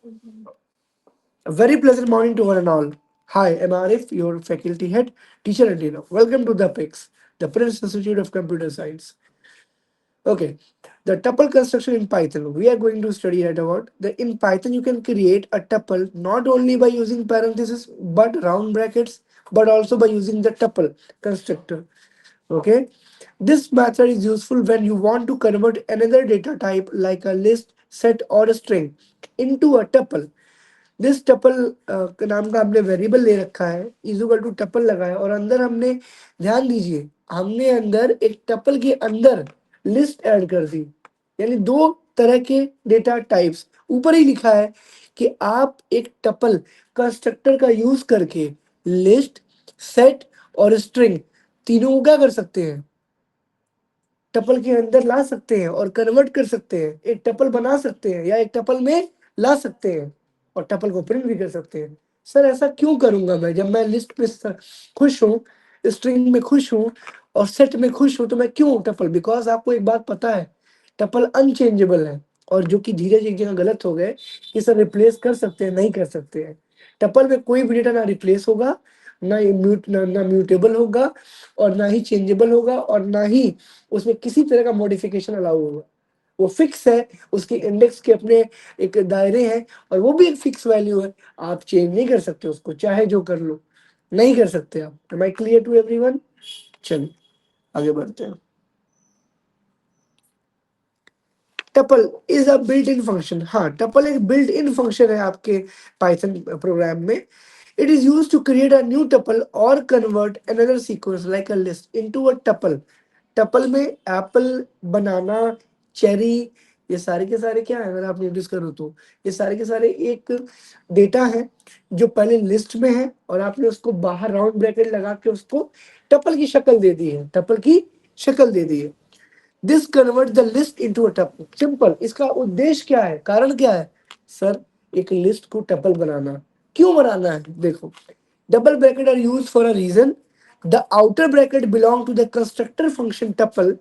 A very pleasant morning to one and all. Hi, I'm Arif, your faculty head, teacher and trainer. Welcome to the PICS, the Prince Institute of Computer Science. Okay, the tuple construction in Python. We are going to study right about the in Python you can create a tuple not only by using parentheses but round brackets, but also by using the tuple constructor. Okay, this method is useful when you want to convert another data type like a list, set or a string into a tuple. This tuple नाम का हमने variable ले रखा है equal to tuple लगाया और अंदर हमने ध्यान दीजिए हमने अंदर एक टपल के अंदर लिस्ट ऐड कर दी यानी दो तरह के डेटा टाइप्स ऊपर ही लिखा है कि आप एक टपल कंस्ट्रक्टर का यूज करके लिस्ट सेट और स्ट्रिंग तीनों को क्या कर सकते हैं टपल के अंदर ला सकते हैं और कन्वर्ट कर सकते हैं एक टपल बना सकते हैं या एक टपल में ला सकते हैं और टपल को प्रिंट भी कर सकते हैं सर ऐसा क्यों करूंगा मैं जब मैं लिस्ट में खुश हूँ स्ट्रिंग में खुश हूँ और सेट में खुश हूँ तो मैं क्यों टपल बिकॉज आपको एक बात पता है टपल अनचेंजेबल है और जो कि धीरे एक जगह गलत हो गए कि सर रिप्लेस कर सकते हैं नहीं कर सकते हैं टपल में कोई भी डेटा ना रिप्लेस होगा ना म्यूटेबल होगा और ना ही चेंजेबल होगा और ना ही उसमें किसी तरह का मॉडिफिकेशन अलाउ होगा वो फिक्स है उसके इंडेक्स के अपने एक दायरे हैं और वो भी एक फिक्स वैल्यू है आप चेंज नहीं कर सकते उसको चाहे जो कर लो नहीं कर सकते आप am I clear to everyone चलिए आगे बढ़ते हैं tuple is a built in function हाँ टपल एक बिल्ट इन फंक्शन है आपके पाइथन प्रोग्राम में it is use to create a new tuple और convert another sequence like a list into a tuple tuple में एप्पल बनाना चेरी ये सारे के सारे क्या है अगर आप नोटिस करो तो ये सारे के सारे एक डेटा है जो पहले लिस्ट में है और आपने उसको बाहर राउंड ब्रैकेट लगा के उसको टपल की शक्ल दे दी है टपल की शक्ल दे दी है this convert the list into a tuple simple इसका उद्देश्य क्या है कारण क्या है सर एक लिस्ट को टपल बनाना क्यों बनाना है देखो double bracket are use for a reason the outer bracket belong to the constructor function tuple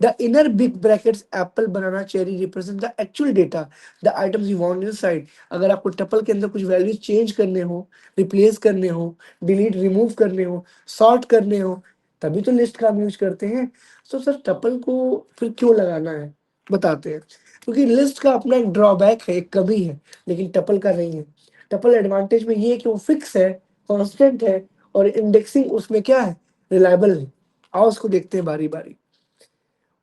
the inner big brackets apple banana cherry represent the actual data the items you want inside अगर आपको tuple के अंदर कुछ values change करने हो replace करने हो delete remove करने हो सॉर्ट करने हो तभी तो लिस्ट का हम यूज करते हैं तो सर टपल को फिर क्यों लगाना है बताते हैं क्योंकि लिस्ट का अपना एक ड्रॉबैक है एक कमी है लेकिन टपल का नहीं है टपल एडवांटेज में ये है कि वो फिक्स है कांस्टेंट है और इंडेक्सिंग उसमें क्या है रिलायबल है आओ उसको देखते हैं बारी बारी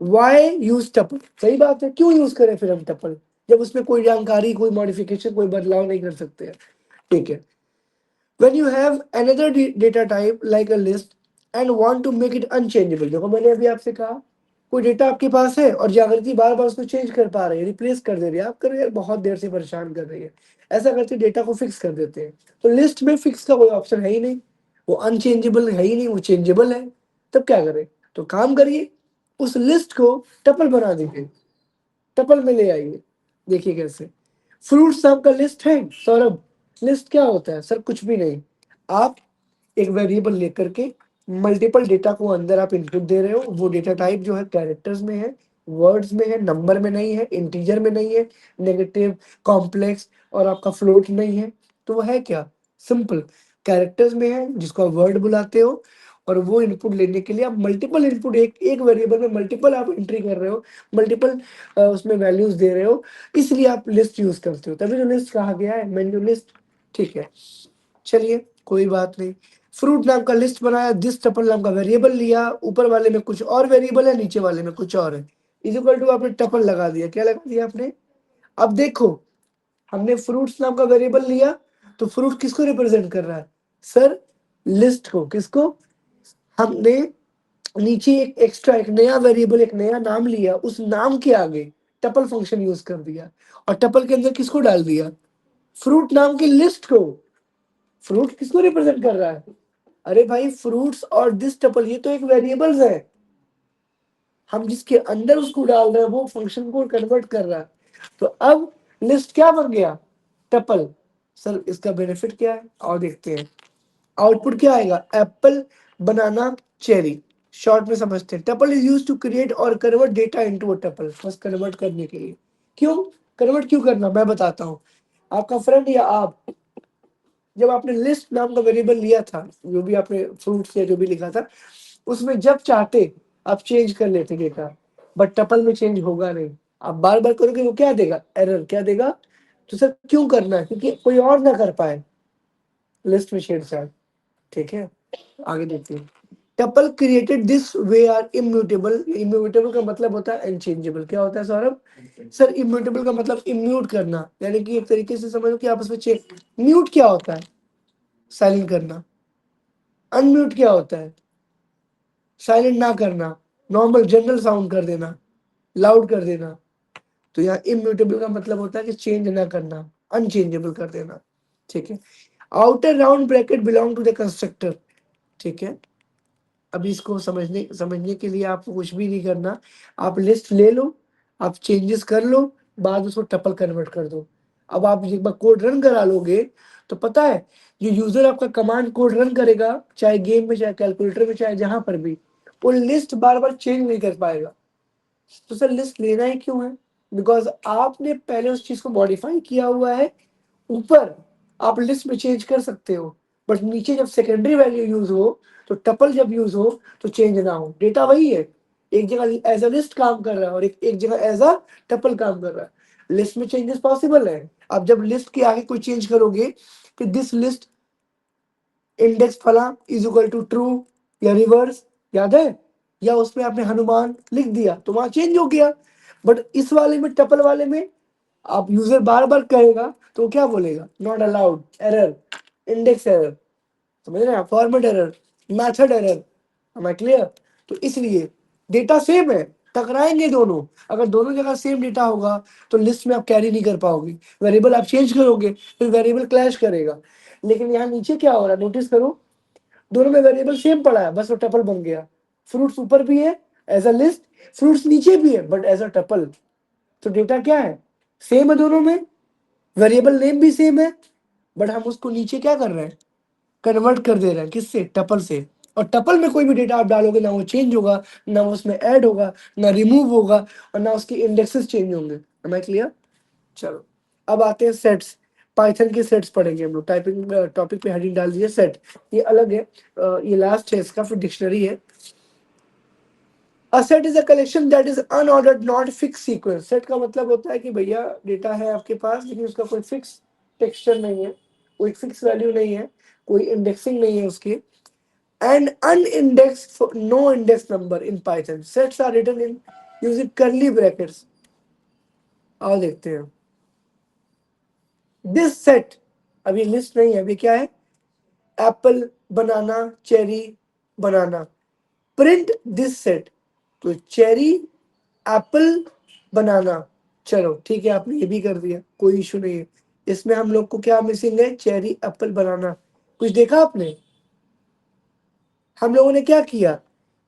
वाई यूज टपल सही बात है क्यों यूज करें फिर हम टपल जब उसमें कोई जानकारी कोई मॉडिफिकेशन कोई बदलाव नहीं कर सकते हैं ठीक है when you have another data type like a list and want to make it unchangeable देखो मैंने अभी आपसे कहा कोई डेटा आपके पास है और जागृति बार बार उसको चेंज कर पा रही है रिप्लेस कर दे रही है आप कर यार बहुत देर से परेशान कर रही है ऐसा करते डेटा को फिक्स कर देते हैं तो लिस्ट में फिक्स का कोई ऑप्शन है ही नहीं वो अनचेंजेबल है ही नहीं वो चेंजेबल है तब क्या करें तो काम करिए उस लिस्ट को टपल बना दीजिए टपल में ले आइए देखिए कैसे फ्रूट्स नाम का लिस्ट है सौरभ लिस्ट क्या होता है सर कुछ भी नहीं आप एक वेरिएबल लेकर के मल्टीपल डेटा को अंदर आप इनपुट दे रहे हो वो डेटा टाइप जो है कैरेक्टर्स में है वर्ड्स में है नंबर में नहीं है इंटीजर में नहीं है नेगेटिव कॉम्प्लेक्स और आपका फ्लोट नहीं है तो वो है क्या सिंपल कैरेक्टर्स में है जिसको आप वर्ड बुलाते हो और वो इनपुट लेने के लिए आप मल्टीपल इनपुट एक एक वेरिएबल में मल्टीपल आप एंट्री कर रहे हो मल्टीपल उसमें वैल्यूज दे रहे हो इसलिए आप लिस्ट यूज करते हो तभी तो लिस्ट कहा गया है मेन्यू लिस्ट ठीक है चलिए कोई बात नहीं फ्रूट नाम का लिस्ट बनाया दिस टपल नाम का वेरिएबल लिया ऊपर वाले में कुछ और वेरिएबल है नीचे वाले में कुछ और है इक्वल टू आपने टपल लगा दिया क्या लगा दिया आपने अब देखो हमने फ्रूट्स नाम का वेरिएबल लिया तो फ्रूट किसको रिप्रेजेंट कर रहा है सर लिस्ट को किसको हमने नीचे एक एक्स्ट्रा एक नया वेरिएबल एक नया नाम लिया उस नाम के आगे टपल फंक्शन यूज कर दिया और टपल के अंदर किसको डाल दिया फ्रूट नाम की लिस्ट को फ्रूट किसको रिप्रेजेंट कर रहा है अरे भाई फ्रूट्स और दिस टपल ये तो एक वेरिएबल्स है हम जिसके अंदर उसको डाल रहे हैं वो फंक्शन को कन्वर्ट कर रहा है तो अब लिस्ट क्या बन गया टपल सर इसका बेनिफिट क्या है और देखते हैं आउटपुट क्या आएगा एप्पल बनाना चेरी शॉर्ट में समझते हैं tuple is use to create और convert data into a tuple बस कन्वर्ट करने के लिए क्यों कन्वर्ट क्यों करना मैं बताता हूँ आपका फ्रेंड या आप, जब आपने लिस्ट नाम का वेरिएबल लिया था, जो भी आपने फ्रूट्स या जो भी लिखा था, उसमें जब चाहते आप चेंज कर लेते डेटा, बट टपल में चेंज होगा नहीं। आप बार बार करोगे वो क्या देगा, एरर क्या देगा। तो सर क्यों करना है, क्योंकि कोई और ना कर पाए लिस्ट में छेड़छाड़। ठीक है, आगे देखते हैं। Tuple created this way are immutable. Immutable का मतलब होता है अनचेंजेबल। क्या होता है सौरभ? सर इम्यूटेबल का मतलब इम्यूट करना, यानी कि एक तरीके से समझो कि आप उसमें चेक। म्यूट क्या होता है? साइलेंट करना। अनम्यूट क्या होता है? साइलेंट ना करना, नॉर्मल जनरल साउंड कर देना, लाउड कर देना। तो यहाँ इम्यूटेबल का मतलब होता है कि चेंज ना करना, अनचेंजेबल कर देना। ठीक है। Outer round bracket belong to the constructor. ठीक है, अभी इसको समझने समझने के लिए आपको कुछ भी नहीं करना। आप लिस्ट ले लो, आप चेंजेस कर लो, बाद में उसको टपल कन्वर्ट कर दो। अब आप एक बार कोड रन करा लोगे तो पता है, जो यूजर आपका कमांड कोड रन करेगा, चाहे गेम में, चाहे कैलकुलेटर में, चाहे जहां पर भी, वो लिस्ट बार बार चेंज नहीं कर पाएगा। तो सर लिस्ट लेना ही क्यों है? बिकॉज आपने पहले उस चीज को मॉडिफाई किया हुआ है। ऊपर आप लिस्ट में चेंज कर सकते हो, बट नीचे जब सेकेंडरी वैल्यू यूज हो, तो टपल जब यूज हो तो चेंज ना हो। डेटा वही है, एक जगह एज अ लिस्ट काम कर रहा है और एक जगह एज अ टपल काम कर रहा है। लिस्ट में चेंजेस पॉसिबल है। अब जब लिस्ट के आगे कोई चेंज करोगे कि दिस लिस्ट इंडेक्स फला इज इक्वल टू ट्रू या रिवर्स, याद है, या उसमें आपने हनुमान लिख दिया तो वहां चेंज हो गया। बट इस वाले में, टपल वाले में, आप यूजर बार बार कहेगा तो वो क्या बोलेगा, not allowed, error, index error, समझ रहे हैं, format error, method error. am I clear? तो इसलिए डेटा सेम है, टकराएंगे दोनों। अगर दोनों जगह सेम डेटा होगा तो लिस्ट में आप कैरी नहीं कर पाओगे। वेरिएबल आप चेंज करोगे फिर वेरिएबल क्लैश करेगा। लेकिन यहाँ नीचे क्या हो रहा है, नोटिस करो, दोनों में वेरिएबल सेम पड़ा है, बस वो टपल बन गया। फ्रूट्स ऊपर भी है एज अ लिस्ट, फ्रूट्स नीचे भी है बट एज अ टपल। तो डेटा क्या है, सेम है दोनों में, वेरिएबल नेम भी सेम है, बट हम उसको नीचे क्या कर रहे हैं, कन्वर्ट कर दे रहे हैं। किससे? टपल से। और टपल में कोई भी डेटा आप डालोगे ना वो चेंज होगा, ना वो उसमें ऐड होगा, ना रिमूव होगा, और ना उसके इंडेक्सेस चेंज होंगे। Am I clear? चलो अब आते हैं सेट्स। पाइथन के सेट्स पढ़ेंगे हम लोग। टाइपिंग टॉपिक पे हेडिंग डाल दीजिए सेट, ये अलग है, ये लास्ट है इसका, फिर डिक्शनरी है। A set is a collection that is unordered not fixed sequence। Set का मतलब होता है कि भैया डेटा है आपके पास लेकिन उसका कोई फिक्स टेक्सचर नहीं है, कोई फिक्स वैल्यू नहीं है, कोई इंडेक्सिंग नहीं है उसकी। And unindexed for no index number in Python। Sets are written in using curly brackets। आओ देखते हैं। This set, अभी लिस्ट नहीं है, अभी क्या है, Apple, banana, cherry, banana. Print this set, तो चेरी, एप्पल, बनाना। चलो ठीक है, आपने ये भी कर दिया, कोई इशू नहीं है। इसमें हम लोग को क्या मिसिंग है, चेरी, एप्पल, बनाना। कुछ देखा आपने? हम लोगों ने क्या किया,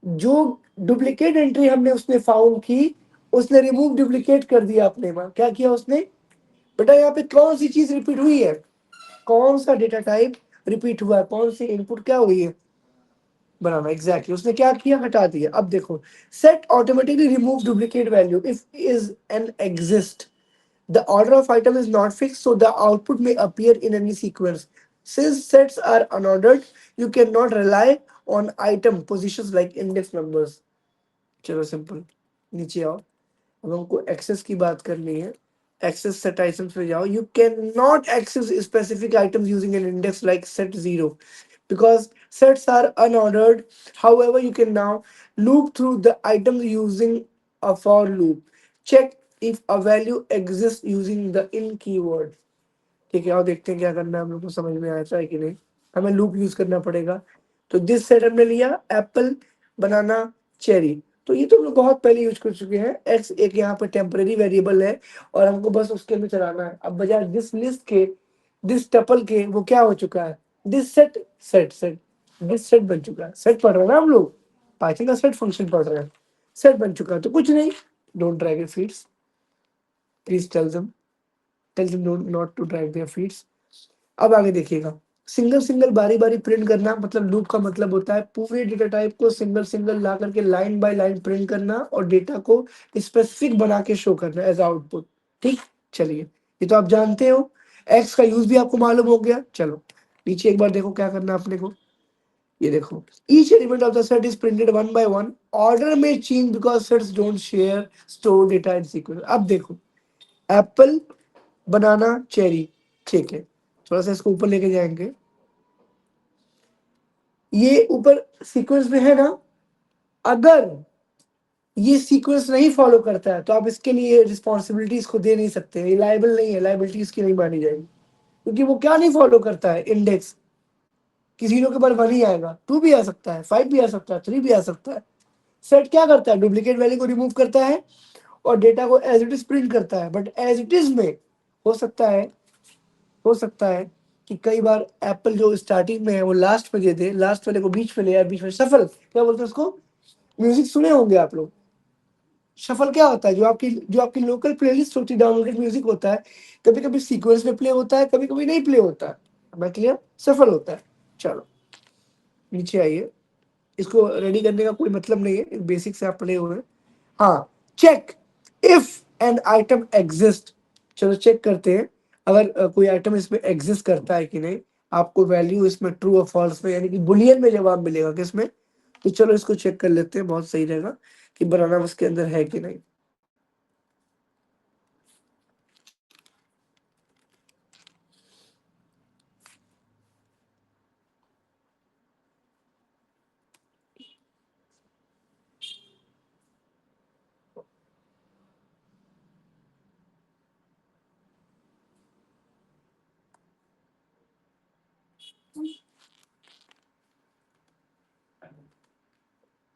जो डुप्लीकेट एंट्री हमने उसने फाउंड की, उसने रिमूव डुप्लीकेट कर दिया अपने में। क्या किया उसने? बेटा यहाँ पे कौन सी चीज रिपीट हुई है, कौन सा डेटा टाइप रिपीट हुआ है, कौन सी इनपुट क्या हुई है, बनाना। एग्जैक्टली उसने क्या किया, हटा दिया। अब देखो, set automatically remove duplicate value if is an exist. The order of item is not fixed, so the output may appear in any sequence. Since sets are unordered, you cannot rely on item positions like index numbers। चलो simple, नीचे आओ। अब हमको access की बात करनी है। Access set items पे जाओ। You can not access specific items using an index like set zero because sets are unordered। However, you can now loop through the items using a for loop। Check if a value exists using the in keyword। ठीक है, और देखते हैं क्या करना है, हम लोग को समझ में आता है कि नहीं। हमें लूप यूज करना पड़ेगा। तो दिस सेट हमने लिया, एप्पल, बनाना, चेरी। तो ये तो हम लोग बहुत पहले यूज कर चुके हैं। एक्स एक यहाँ पे टेम्परेरी वेरिएबल है और हमको बस उसके अंदर चलाना है। अब बजाय दिस लिस्ट के, दिस टपल के, वो क्या हो चुका है, this set, set set, this set बन चुका है। सेट पढ़ रहे हैं ना हम लोग, पाइथन का सेट फंक्शन पढ़ रहे हैं। सेट बन चुका है तो कुछ नहीं, don't drag your feeds, please tell them not to drag their feeds. अब आगे देखिएगा, सिंगल सिंगल बारी बारी प्रिंट करना, मतलब लूप का मतलब होता है पूरे डेटा टाइप को सिंगल सिंगल ला करके लाइन बाय लाइन प्रिंट करना और डेटा को स्पेसिफिक बना के शो करना एज आउटपुट। ठीक, चलिए ये तो आप जानते हो। एक्स का यूज भी आपको मालूम हो गया। चलो नीचे एक बार देखो क्या करना है अपने को। ये देखो, each element of the set is printed one by one, order में change because sets don't share store data in sequence. अब देखो, एप्पल, बनाना, चेरी, ठीक है, थोड़ा सा इसको ऊपर लेके जाएंगे। ये ऊपर सीक्वेंस में है ना, अगर ये सीक्वेंस नहीं फॉलो करता है तो आप इसके लिए रिस्पॉन्सिबिलिटी इसको दे नहीं सकते, ये लाइबल नहीं है, लाइबिलिटी इसकी नहीं मानी जाएगी, क्योंकि वो क्या नहीं फॉलो करता है, इंडेक्स। किसी के बाद 1 ही आएगा, 2 भी आ सकता है, 5 भी आ सकता है, 3 भी आ सकता है। सेट क्या करता है, डुप्लीकेट वैल्यू को रिमूव करता है और डेटा को एज इट इज प्रिंट करता है। बट एज इट इज में हो सकता है, हो सकता है कि कई बार एप्पल जो स्टार्टिंग में है वो लास्ट में दे दे, लास्ट वाले को बीच में ले, या बीच में सफल, क्या बोलते हैं उसको, म्यूजिक सुने होंगे आप लोग। शफल क्या होता है, जो आपकी लोकल प्लेलिस्ट होती है, डाउनलोडेड म्यूजिक होता है, कभी कभी सीक्वेंस में प्ले होता है, कभी कभी नहीं प्ले होता है। मैं क्लियर, सफल होता है। चलो नीचे आइए, इसको रेडी करने का कोई मतलब नहीं है, बेसिक से आप पढ़े हुए हैं। हाँ, check if an item exist. चलो चेक करते हैं, अगर कोई आइटम इसमें एग्जिस्ट करता है कि नहीं। आपको वैल्यू इसमें ट्रू और फॉल्स में, यानी कि बुलियन में जवाब मिलेगा किसमें। तो चलो इसको चेक कर लेते हैं, बहुत सही रहेगा कि बनाना उसके अंदर है कि नहीं।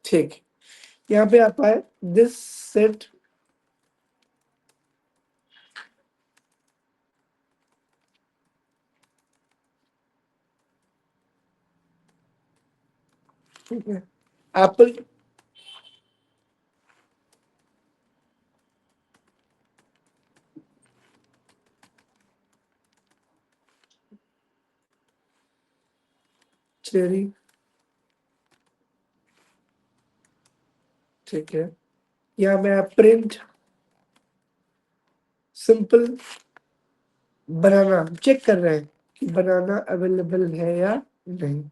ठीक, यहाँ पे आता है दिस सेट ठीक है, एप्पल, चेरी, ठीक है, यहाँ पे प्रिंट सिंपल बनाना, चेक कर रहे हैं कि बनाना अवेलेबल है या नहीं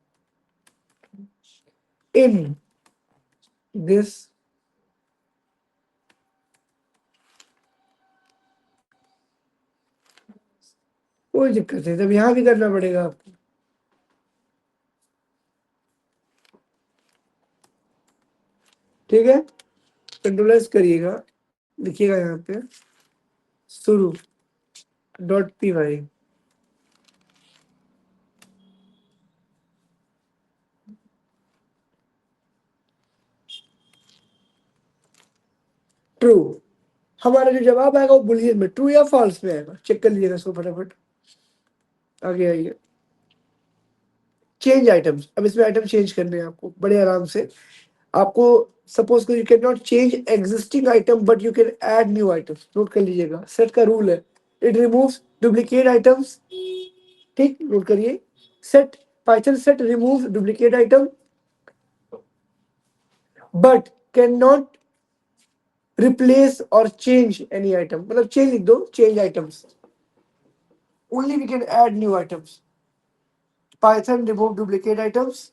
इन दिस। कोई दिक्कत नहीं, तब यहाँ भी करना पड़ेगा आपको। ठीक है, कंट्रोलाइज करिएगा, लिखिएगा यहाँ पे शुरू डॉट पी वाई, ट्रू। हमारा जो जवाब आएगा वो बुलियन में ट्रू या फॉल्स में आएगा, चेक कर लीजिएगा इसको फटाफट। आगे आइए, चेंज आइटम्स। अब इसमें आइटम चेंज करने हैं आपको बड़े आराम से। आपको सपोज को you can not change existing item but you can add new items. Note कर लीजिएगा, सेट का रूल है, इट रिमूव्स डुप्लीकेट आइटम्स। ठीक, नोट करिए, set, Python set remove duplicate item but can not replace और change any item. मतलब change लिख दो, change items, only we can add new items. Python remove duplicate items.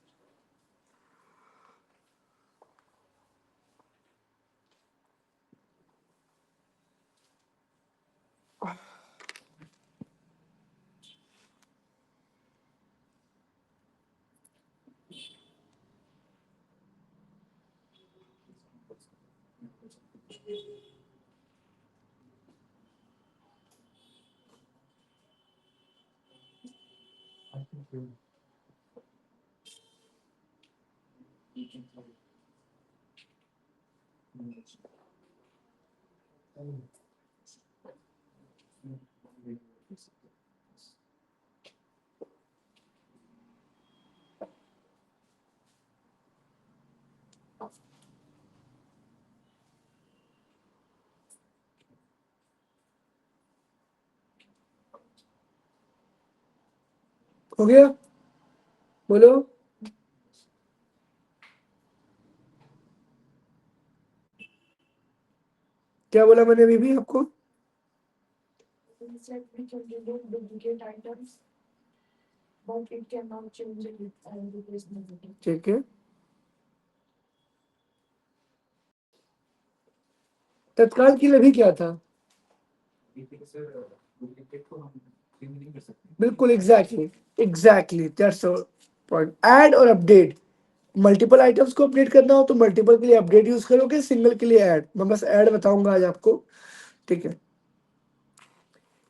हो गया, बोलो। क्या बोला मैंने अभी भी आपको, ठीक है, तत्काल के लिए भी क्या था? बिल्कुल, exactly, exactly, that's point. Add और अपडेट, मल्टीपल आइटम्स को अपडेट करना हो तो मल्टीपल के लिए अपडेट यूज करोगे, सिंगल के लिए ऐड। मैं बस ऐड बताऊंगा आज आपको, ठीक है।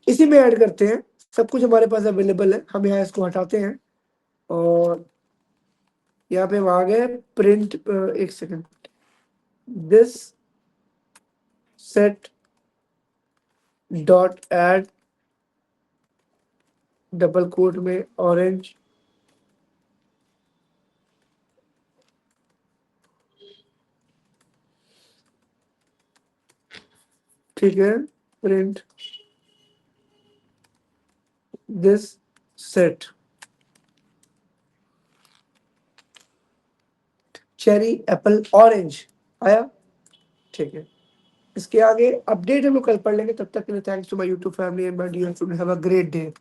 इसी में ऐड करते हैं, सब कुछ हमारे पास अवेलेबल है। हम यहाँ इसको हटाते हैं और यहाँ पे हम आ गए प्रिंट, एक second, this set dot add double quote में ऑरेंज, ठीक है, print this set cherry apple orange आया, ठीक है। इसके आगे अपडेट हम लोग कल पढ़ लेंगे। तब तक के लिए thanks to my YouTube family and my dear student, have a great day.